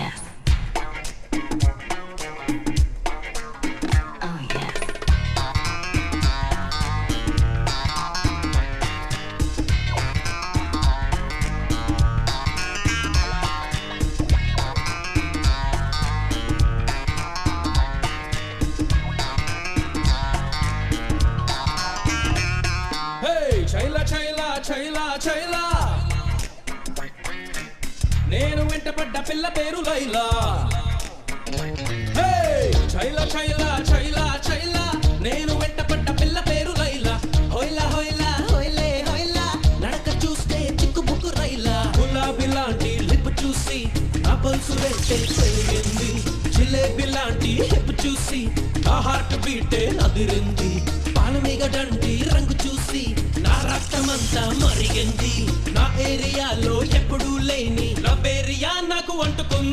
yes. Oh yes. Hey, Chaila, Chaila, Chaila, Chaila. నేను వెంటపడ్డ పిల్ల పేరు Laila. Hey, Chaila, Chaila, Chaila, Chaila. నేను వెంటపడ్డ పిల్ల పేరు లైలా. హోయిలా హోయిలా హోయిలే హోయిలా. నడక చూస్తే చిక్కుబుక్కు రైలా. గులాబీ లాంటి లిప్ చూసి ఆ పల్సు వెంటే పెరిగింది. జిలేబీ లాంటి హిప్ చూసి ఆ హార్ట్ బీటే అదిరింది. పాలమీగడంటి రంగు చూసి నా రక్తమంతా మరిగింది. నా ఏరియాలో ఎప్పుడూ లేని నా పేరియా నాకు అంటుకుంది.